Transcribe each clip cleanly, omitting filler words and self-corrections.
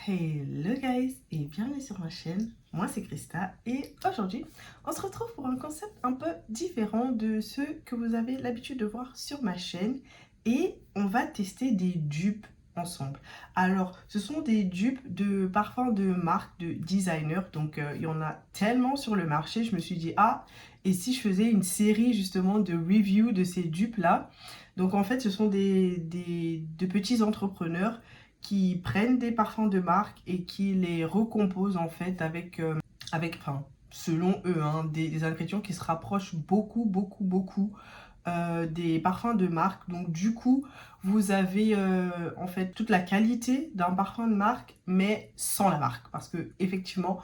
Hello guys et bienvenue sur ma chaîne, moi c'est Christa et aujourd'hui on se retrouve pour un concept un peu différent de ceux que vous avez l'habitude de voir sur ma chaîne et on va tester des dupes ensemble. Alors ce sont des dupes de parfums de marque, de designer, donc il y en a tellement sur le marché, je me suis dit et si je faisais une série justement de review de ces dupes là. Donc en fait ce sont de petits entrepreneurs qui prennent des parfums de marque et qui les recomposent en fait enfin, selon eux, hein, des ingrédients qui se rapprochent beaucoup des parfums de marque. Donc du coup, vous avez en fait toute la qualité d'un parfum de marque, mais sans la marque. Parce que effectivement,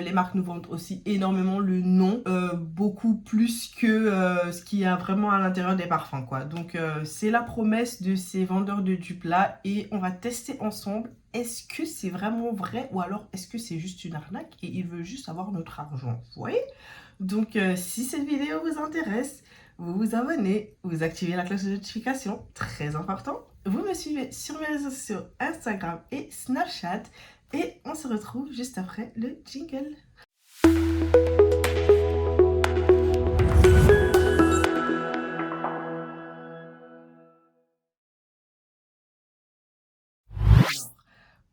les marques nous vendent aussi énormément le nom, beaucoup plus que ce qu'il y a vraiment à l'intérieur des parfums, quoi. Donc c'est la promesse de ces vendeurs de dupes là et on va tester ensemble. Est-ce que c'est vraiment vrai ou alors est-ce que c'est juste une arnaque et ils veulent juste avoir notre argent, vous voyez? Donc si cette vidéo vous intéresse, vous vous abonnez, vous activez la cloche de notification, très important. Vous me suivez sur mes réseaux sociaux Instagram et Snapchat. Et on se retrouve juste après le jingle. Alors,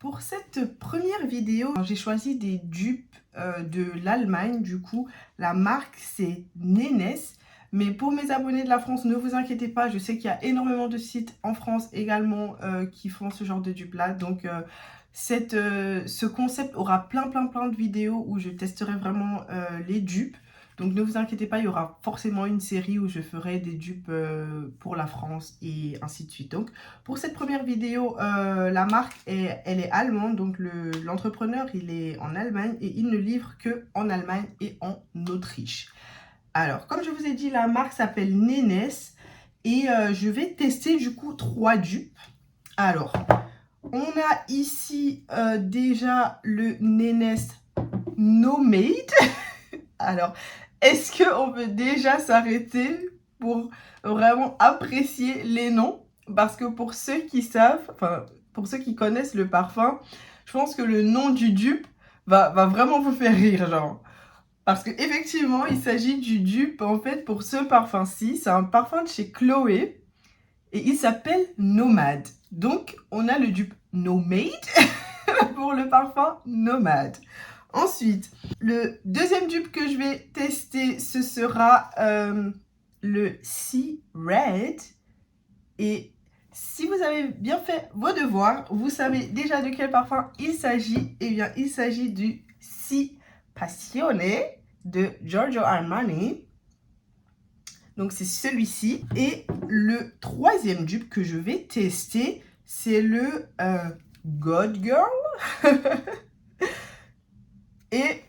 pour cette première vidéo, j'ai choisi des dupes de l'Allemagne. Du coup, la marque c'est Nenes. Mais pour mes abonnés de la France, ne vous inquiétez pas, je sais qu'il y a énormément de sites en France également qui font ce genre de dupes là. Donc ce concept aura plein de vidéos où je testerai vraiment les dupes. Donc ne vous inquiétez pas, il y aura forcément une série où je ferai des dupes pour la France et ainsi de suite. Donc pour cette première vidéo, la marque elle est allemande, donc l'entrepreneur il est en Allemagne et il ne livre que en Allemagne et en Autriche. Alors comme je vous ai dit, la marque s'appelle Nenes et je vais tester du coup 3 dupes. Alors on a ici déjà le Nenes No Made. Alors, est-ce qu'on peut déjà s'arrêter pour vraiment apprécier les noms? Parce que pour ceux qui savent, enfin, pour ceux qui connaissent le parfum, je pense que le nom du dupe va vraiment vous faire rire, genre. Parce que effectivement, il s'agit du dupe, en fait, pour ce parfum-ci. C'est un parfum de chez Chloé et il s'appelle Nomade. Donc, on a le dupe Nomade pour le parfum Nomade. Ensuite, le deuxième dupe que je vais tester, ce sera le Sea Red. Et si vous avez bien fait vos devoirs, vous savez déjà de quel parfum il s'agit. Eh bien, il s'agit du Sea Passione de Giorgio Armani. Donc, c'est celui-ci. Et le troisième dupe que je vais tester, c'est le God Girl. Et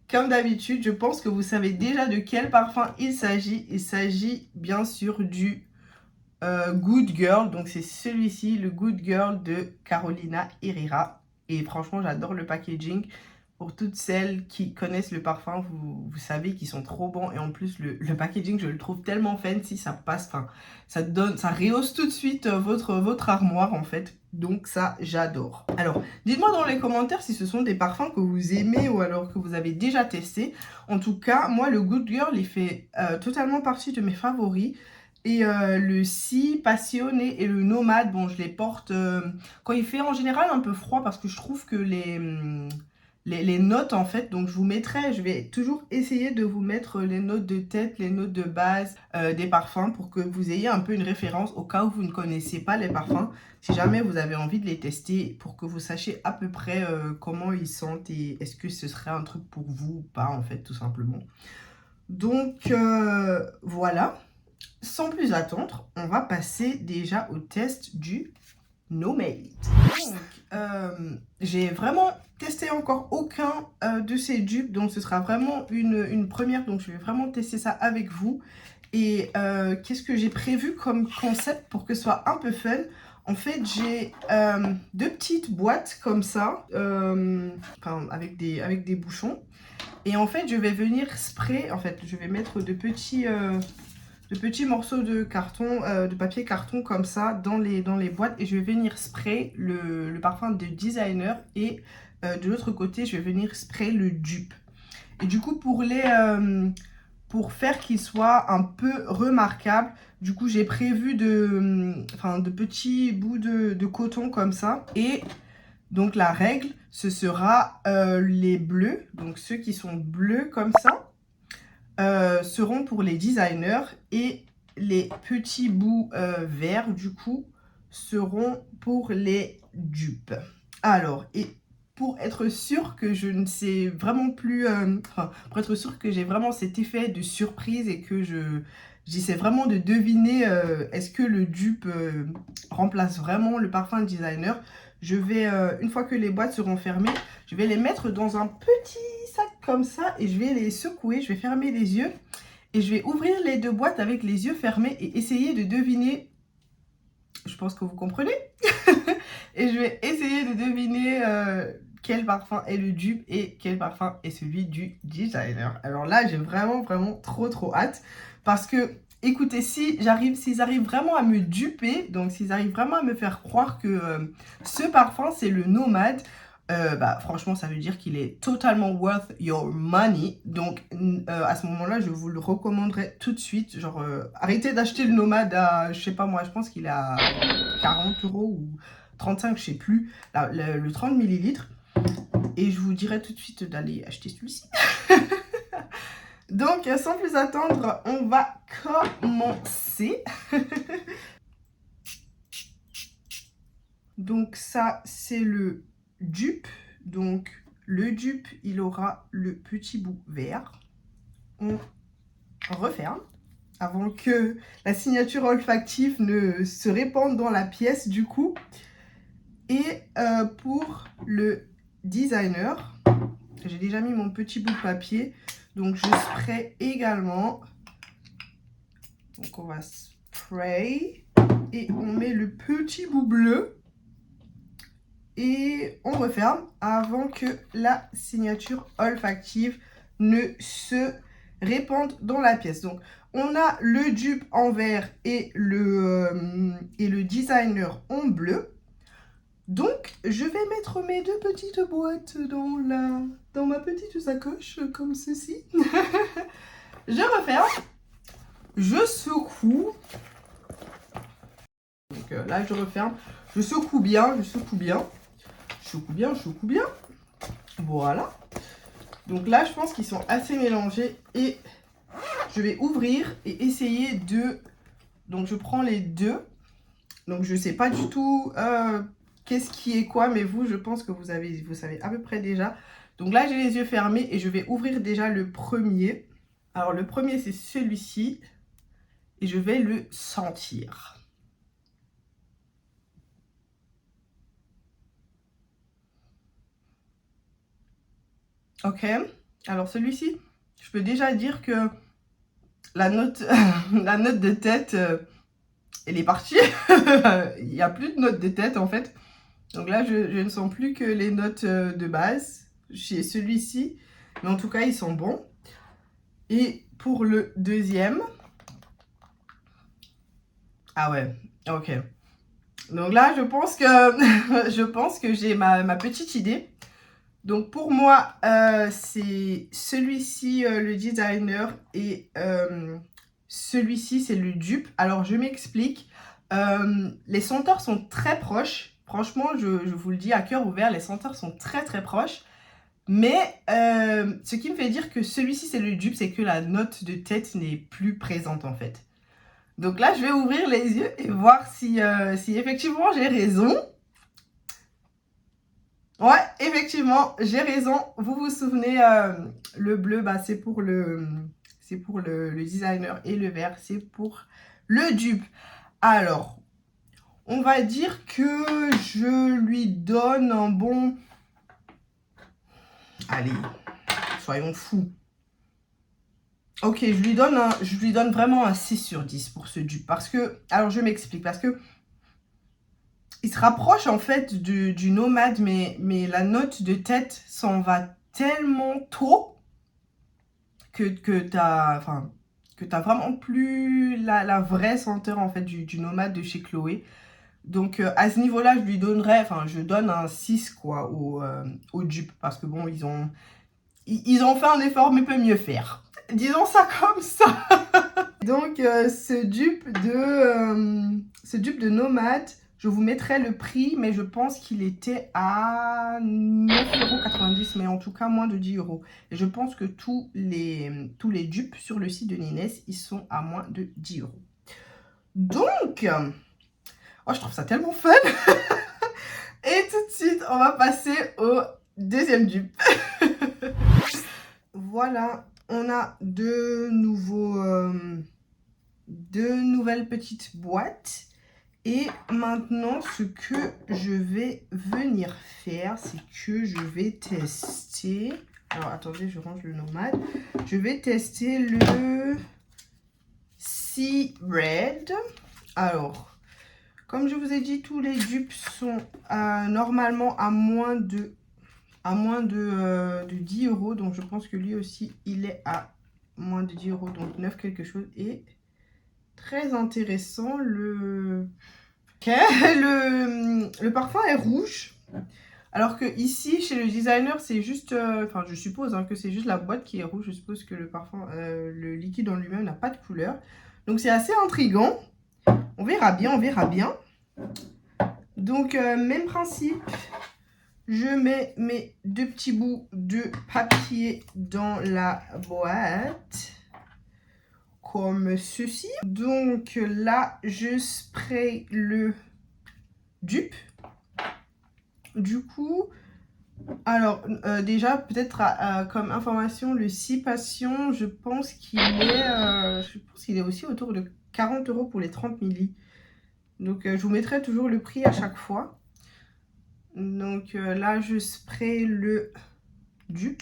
comme d'habitude, je pense que vous savez déjà de quel parfum il s'agit. Il s'agit bien sûr du Good Girl. Donc c'est celui-ci, le Good Girl de Carolina Herrera. Et franchement, j'adore le packaging. Pour toutes celles qui connaissent le parfum, vous savez qu'ils sont trop bons. Et en plus, le packaging, je le trouve tellement fancy, ça passe. Enfin, ça rehausse tout de suite votre armoire en fait. Donc ça, j'adore. Alors, dites-moi dans les commentaires si ce sont des parfums que vous aimez ou alors que vous avez déjà testé. En tout cas, moi, le Good Girl, il fait totalement partie de mes favoris. Et le Sea Passionné et le Nomade, bon, je les porte quand il fait en général un peu froid parce que je trouve que les notes en fait, donc je vais toujours essayer de vous mettre les notes de tête, les notes de base des parfums pour que vous ayez un peu une référence au cas où vous ne connaissez pas les parfums. Si jamais vous avez envie de les tester pour que vous sachiez à peu près comment ils sentent et est-ce que ce serait un truc pour vous ou pas en fait tout simplement. Donc voilà. Sans plus attendre, on va passer déjà au test du Nomade. Donc, j'ai vraiment testé encore aucun de ces dupes, donc ce sera vraiment une première, donc je vais vraiment tester ça avec vous. Et qu'est-ce que j'ai prévu comme concept pour que ce soit un peu fun? En fait, j'ai deux petites boîtes comme ça, enfin, avec des bouchons. Et en fait, je vais venir spray, en fait, je vais mettre de petits de petits morceaux de carton, de papier carton comme ça dans les boîtes. Et je vais venir spray le parfum de designer. Et de l'autre côté, je vais venir spray le dupe. Et du coup, pour faire qu'il soit un peu remarquable, du coup, j'ai prévu de petits bouts de coton comme ça. Et donc, la règle, ce sera les bleus. Donc, ceux qui sont bleus comme ça seront pour les designers. Et les petits bouts verts, du coup, seront pour les dupes. Alors, et pour être sûr que je ne sais vraiment plus, pour être sûr que j'ai vraiment cet effet de surprise et que j'essaie vraiment de deviner est-ce que le dupe remplace vraiment le parfum designer, je vais, une fois que les boîtes seront fermées, je vais les mettre dans un petit sac comme ça et je vais les secouer, je vais fermer les yeux et je vais ouvrir les deux boîtes avec les yeux fermés et essayer de deviner, je pense que vous comprenez, et je vais essayer de deviner quel parfum est le dupe et quel parfum est celui du designer. Alors là, j'ai vraiment trop hâte parce que, écoutez, s'ils arrivent vraiment à me duper, donc s'ils arrivent vraiment à me faire croire que ce parfum, c'est le Nomade, bah, franchement, ça veut dire qu'il est totalement worth your money. Donc, à ce moment-là, je vous le recommanderais tout de suite. Genre, arrêtez d'acheter le Nomade à, je sais pas moi, je pense qu'il est à 40 € ou 35, je sais plus, le 30 millilitres. Et je vous dirais tout de suite d'aller acheter celui-ci. Donc, sans plus attendre, on va commencer. Donc, ça, c'est le dupe. Donc, le dupe, il aura le petit bout vert. On referme avant que la signature olfactive ne se répande dans la pièce, du coup. Et pour le designer, j'ai déjà mis mon petit bout de papier. Donc, je spray également. Donc, on va spray. Et on met le petit bout bleu. Et on referme avant que la signature olfactive ne se répande dans la pièce. Donc, on a le dupe en vert et le designer en bleu. Donc, je vais mettre mes deux petites boîtes dans ma petite sacoche, comme ceci. Je referme. Je secoue. Donc là, je referme. Je secoue bien, je secoue bien. Je secoue bien, je secoue bien. Voilà. Donc là, je pense qu'ils sont assez mélangés. Et je vais ouvrir et essayer de... Donc, je prends les deux. Donc, je ne sais pas du tout qu'est-ce qui est quoi. Mais vous, je pense que vous savez à peu près déjà. Donc là, j'ai les yeux fermés et je vais ouvrir déjà le premier. Alors, le premier, c'est celui-ci. Et je vais le sentir. Ok. Alors, celui-ci, je peux déjà dire que la note, la note de tête, elle est partie. Il n'y a plus de note de tête, en fait. Donc là, je ne sens plus que les notes de base chez celui-ci. Mais en tout cas, ils sont bons. Et pour le deuxième... Ah ouais, ok. Donc là, je pense que, je pense que j'ai ma petite idée. Donc pour moi, c'est celui-ci, le designer, et celui-ci, c'est le dupe. Alors, je m'explique. Les senteurs sont très proches. Franchement, je vous le dis à cœur ouvert, les senteurs sont très proches. Mais ce qui me fait dire que celui-ci, c'est le dupe, c'est que la note de tête n'est plus présente, en fait. Donc là, je vais ouvrir les yeux et voir si effectivement j'ai raison. Ouais, effectivement, j'ai raison. Vous vous souvenez, le bleu, bah, c'est pour le designer et le vert, c'est pour le dupe. Alors, on va dire que je lui donne un bon... Allez, soyons fous. Ok, je lui donne vraiment un 6 sur 10 pour ce dupe. Parce que, alors je m'explique, parce que il se rapproche en fait du Nomade, mais la note de tête s'en va tellement tôt que t'as... Enfin, que tu n'as vraiment plus la vraie senteur en fait du Nomade de chez Chloé. Donc à ce niveau-là, je lui donnerais, enfin je donne un 6 quoi au dupe, parce que bon, ils ont fait un effort mais peut mieux faire. Disons ça comme ça. Donc ce dupe de Nomade, je vous mettrai le prix, mais je pense qu'il était à 9,90 €, mais en tout cas moins de 10 €. Et je pense que tous les dupes sur le site de Nénesse, ils sont à moins de 10 €. Donc, oh, je trouve ça tellement fun. Et tout de suite, on va passer au deuxième dupe. Voilà, on a deux nouvelles petites boîtes. Et maintenant, ce que je vais venir faire, c'est que je vais tester... Alors, attendez, je range le Nomade. Je vais tester le Sea Red. Alors, comme je vous ai dit, tous les dupes sont normalement à moins de 10 €. Donc, je pense que lui aussi, il est à moins de 10 €. Donc, 9 quelque chose. Et très intéressant, le parfum est rouge. Alors que ici, chez le designer, c'est juste... Enfin, je suppose que c'est juste la boîte qui est rouge. Je suppose que le parfum, le liquide en lui-même n'a pas de couleur. Donc, c'est assez intriguant. On verra bien, on verra bien. Donc, même principe. Je mets mes deux petits bouts de papier dans la boîte. Comme ceci. Donc, là, je spray le dupe. Du coup, alors déjà peut-être comme information, le 6 Passion, je pense qu'il est aussi autour de 40 € pour les 30 ml. Donc je vous mettrai toujours le prix à chaque fois. Donc là je spray le dupe.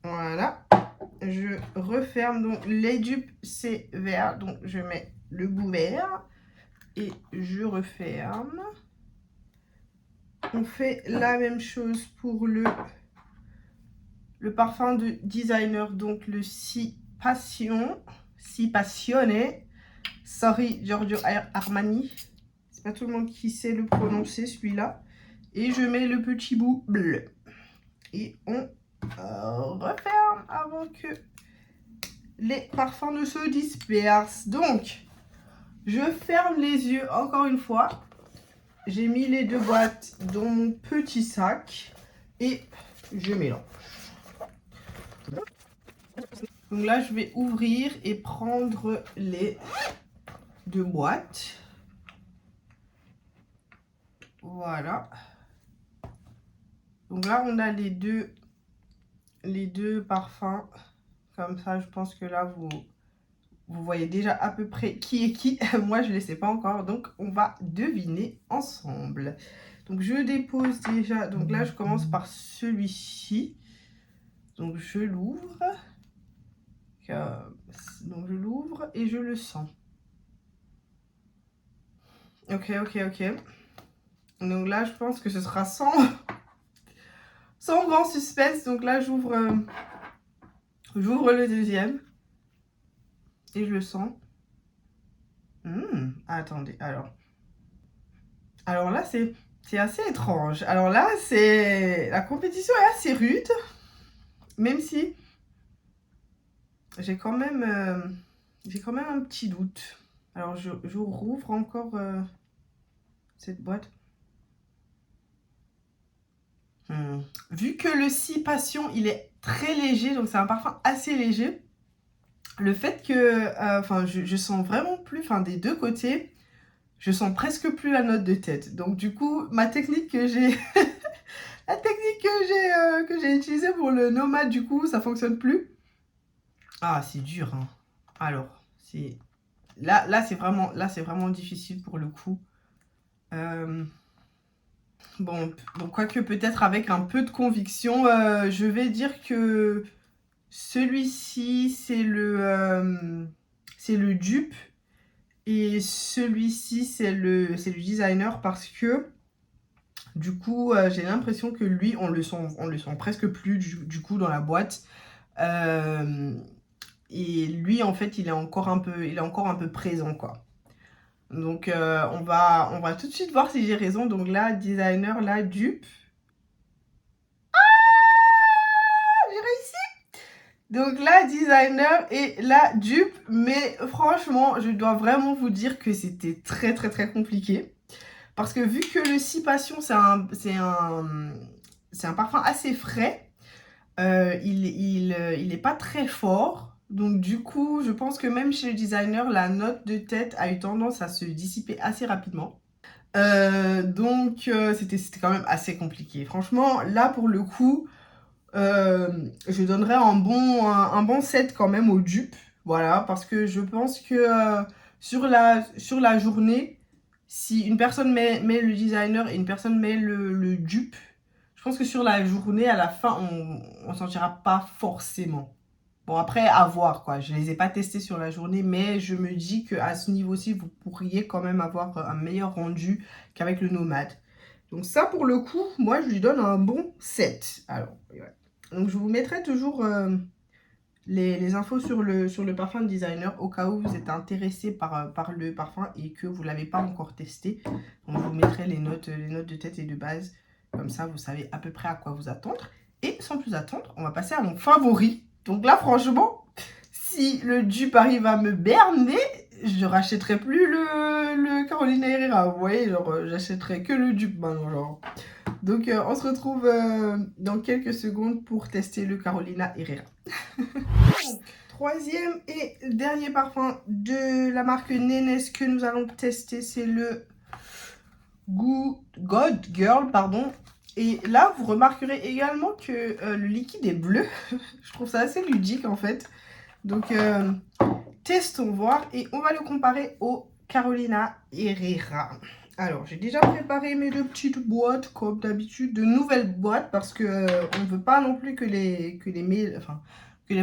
Voilà. Je referme, donc les dupes c'est vert, donc je mets le bout vert et je referme. On fait la même chose pour le parfum de designer, donc le Si Passion, Si Passione. Sorry Giorgio Armani, c'est pas tout le monde qui sait le prononcer celui-là. Et je mets le petit bout bleu. Et on referme avant que les parfums ne se dispersent. Donc, je ferme les yeux encore une fois. J'ai mis les deux boîtes dans mon petit sac et je mélange. Donc là, je vais ouvrir et prendre les deux boîtes. Voilà. Donc là, on a les deux parfums. Comme ça, je pense que là, vous voyez déjà à peu près qui est qui. Moi, je ne le sais pas encore. Donc, on va deviner ensemble. Donc, je dépose déjà. Donc là, je commence par celui-ci. Donc, je l'ouvre. Donc, je l'ouvre et je le sens. Ok. Donc là, je pense que ce sera sans grand suspense. Donc là, j'ouvre le deuxième. Et je le sens. Attendez, alors là, c'est assez étrange. Alors là, la compétition est assez rude. Même si j'ai quand même un petit doute. Alors, je rouvre encore cette boîte. Vu que le Si Passion, il est très léger, donc c'est un parfum assez léger. Le fait que, je sens vraiment plus, des deux côtés, je sens presque plus la note de tête. Donc du coup, ma technique que j'ai, que j'ai utilisée pour le Nomade, du coup, ça fonctionne plus. Ah, c'est dur, hein. Alors, là, c'est vraiment difficile pour le coup. Bon, quoique peut-être avec un peu de conviction, je vais dire que celui-ci, c'est le dupe. Et celui-ci, c'est le designer, parce que du coup, j'ai l'impression que lui, on le sent presque plus du coup dans la boîte. Et lui, en fait, il est encore un peu présent, quoi. Donc, on va tout de suite voir si j'ai raison. Donc là, designer, là, dupe. J'ai réussi. Donc là, designer et là, dupe. Mais franchement, je dois vraiment vous dire que c'était très, très, très compliqué. Parce que vu que le 6 Passion, c'est un parfum assez frais, il est pas très fort. Donc du coup, je pense que même chez le designer, la note de tête a eu tendance à se dissiper assez rapidement. C'était quand même assez compliqué. Franchement, là pour le coup, je donnerais un bon 7 quand même au dupe. Voilà, parce que je pense que sur la journée, si une personne met le designer et une personne met le dupe, je pense que sur la journée, à la fin, on ne sentira pas forcément. Bon, après, à voir, quoi. Je ne les ai pas testés sur la journée, mais je me dis qu'à ce niveau-ci, vous pourriez quand même avoir un meilleur rendu qu'avec le Nomade. Donc ça, pour le coup, moi, je lui donne un bon 7. Alors, ouais. Donc, je vous mettrai toujours les infos sur le parfum de designer au cas où vous êtes intéressé par le parfum et que vous ne l'avez pas encore testé. Donc, je vous mettrai les notes de tête et de base. Comme ça, vous savez à peu près à quoi vous attendre. Et sans plus attendre, on va passer à mon favori. Donc là, franchement, si le dupe arrive à me berner, je rachèterai plus le Carolina Herrera. Vous voyez, genre, j'achèterai que le dupe maintenant, genre. Donc, on se retrouve dans quelques secondes pour tester le Carolina Herrera. Donc, troisième et dernier parfum de la marque Nénès que nous allons tester, c'est le God Girl, pardon. Et là, vous remarquerez également que le liquide est bleu. Je trouve ça assez ludique, en fait. Donc, testons voir. Et on va le comparer au Carolina Herrera. Alors, j'ai déjà préparé mes deux petites boîtes, comme d'habitude. De nouvelles boîtes, parce que on ne veut pas non plus que les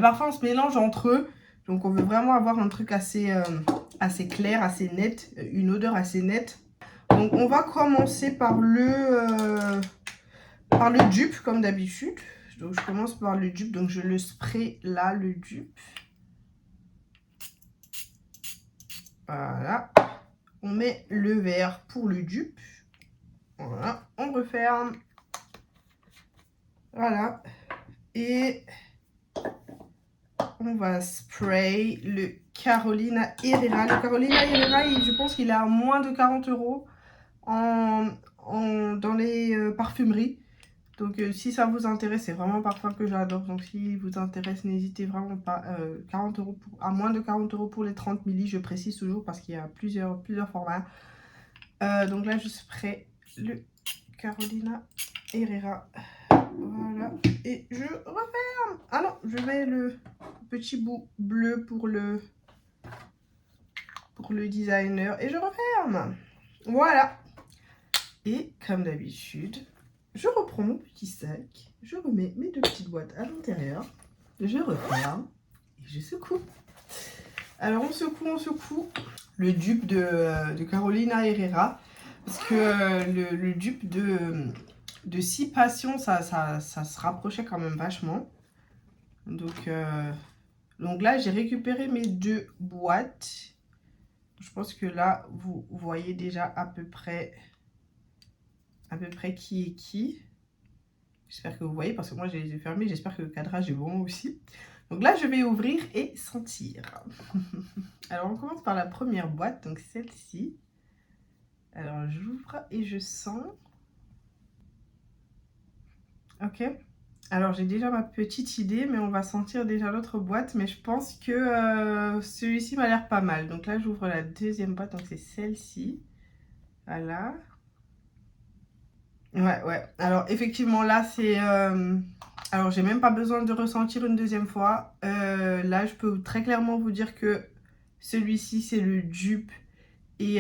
parfums se mélangent entre eux. Donc, on veut vraiment avoir un truc assez clair, assez net. Une odeur assez nette. Donc, on va commencer par le dupe, comme d'habitude. Donc, je commence par le dupe. Donc, je le spray là, le dupe. Voilà. On met le verre pour le dupe. Voilà. On referme. Voilà. Et on va spray le Carolina Herrera. Le Carolina Herrera, je pense qu'il est à moins de 40 € dans les parfumeries. Donc, si ça vous intéresse, c'est vraiment un parfum que j'adore. Donc, si vous intéresse, n'hésitez vraiment pas. 40 € à moins de 40 € pour les 30 ml, je précise toujours parce qu'il y a plusieurs formats. Donc là, je spray le Carolina Herrera. Voilà. Et je referme. Ah non, je mets le petit bout bleu pour le designer. Et je referme. Voilà. Et comme d'habitude, je reprends mon petit sac, je remets mes deux petites boîtes à l'intérieur, je referme et je secoue. Alors on secoue le dupe de Carolina Herrera, parce que le dupe de 6 Passions, ça se rapprochait quand même vachement. Donc là, j'ai récupéré mes deux boîtes. Je pense que là, vous voyez déjà à peu près qui est qui. J'espère que vous voyez parce que moi j'ai les yeux fermés. J'espère que le cadrage est bon aussi. Donc là, je vais ouvrir et sentir. Alors, on commence par la première boîte, donc celle-ci. Alors, j'ouvre et je sens. Ok. Alors, j'ai déjà ma petite idée, mais on va sentir déjà l'autre boîte. Mais je pense que celui-ci m'a l'air pas mal. Donc là, j'ouvre la deuxième boîte, donc c'est celle-ci. Voilà. Ouais. Alors, effectivement, là, c'est... Alors, j'ai même pas besoin de ressentir une deuxième fois. Là, je peux très clairement vous dire que celui-ci, c'est le dupe. Et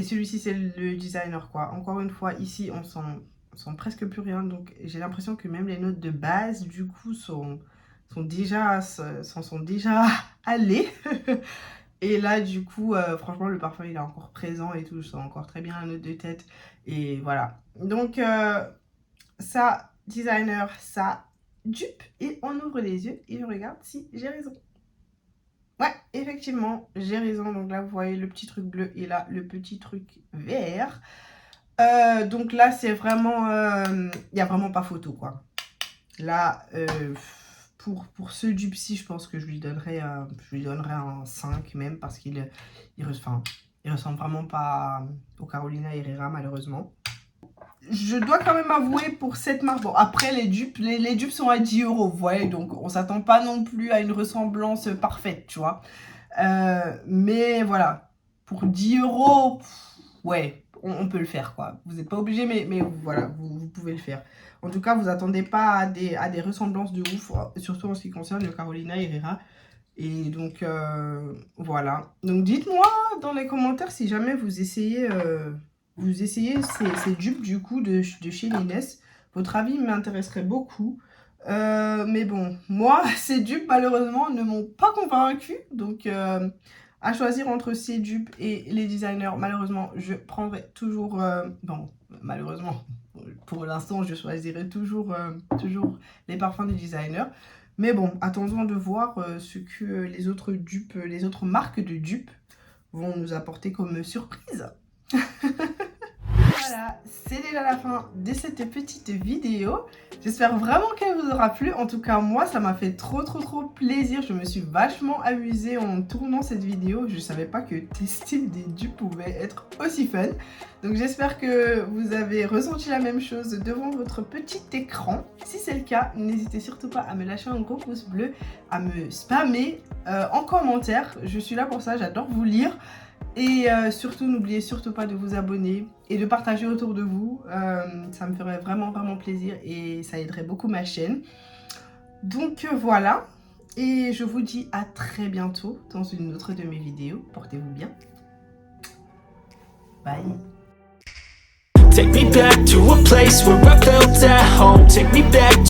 celui-ci, c'est le designer, quoi. Encore une fois, ici, on sent presque plus rien. Donc, j'ai l'impression que même les notes de base, du coup, sont déjà allées. Et là, du coup, franchement, le parfum, il est encore présent et tout. Je sens encore très bien la note de tête. Et voilà. Donc, ça, designer, ça, dupe et on ouvre les yeux et je regarde si j'ai raison. Ouais, effectivement, j'ai raison. Donc là, vous voyez le petit truc bleu et là, le petit truc vert. Donc là, c'est vraiment... Il n'y a vraiment pas photo, quoi. Là, pour ce dupe-ci, je pense que je lui donnerais un 5 même, parce qu'il ressemble vraiment pas au Carolina Herrera, malheureusement. Je dois quand même avouer pour cette marque, bon après les dupes sont à 10 €, vous voyez, donc on s'attend pas non plus à une ressemblance parfaite, tu vois. Mais voilà, pour 10 €, ouais, on peut le faire, quoi. Vous n'êtes pas obligé, mais voilà, vous pouvez le faire. En tout cas, vous attendez pas à des ressemblances de ouf, surtout en ce qui concerne le Carolina Herrera. Et donc, voilà. Donc, dites-moi dans les commentaires si jamais vous essayez ces dupes, du coup, de chez Nines. Votre avis m'intéresserait beaucoup. Mais bon, moi, ces dupes, malheureusement, ne m'ont pas convaincu. Donc, à choisir entre ces dupes et les designers, malheureusement, je prendrai toujours... bon, malheureusement, pour l'instant, je choisirai toujours les parfums des designers. Mais bon, attendons de voir ce que les autres dupes, les autres marques de dupes vont nous apporter comme surprise. Voilà, c'est déjà la fin de cette petite vidéo. J'espère vraiment qu'elle vous aura plu. En tout cas, moi, ça m'a fait trop plaisir. Je me suis vachement amusée en tournant cette vidéo. Je ne savais pas que tester des dupes pouvait être aussi fun. Donc, j'espère que vous avez ressenti la même chose devant votre petit écran. Si c'est le cas, n'hésitez surtout pas à me lâcher un gros pouce bleu, à me spammer en commentaire. Je suis là pour ça, j'adore vous lire. Et surtout, n'oubliez surtout pas de vous abonner et de partager autour de vous. Ça me ferait vraiment plaisir et ça aiderait beaucoup ma chaîne. Donc voilà. Et je vous dis à très bientôt dans une autre de mes vidéos. Portez-vous bien. Bye. Take me back to a place where I felt at home. Take me back.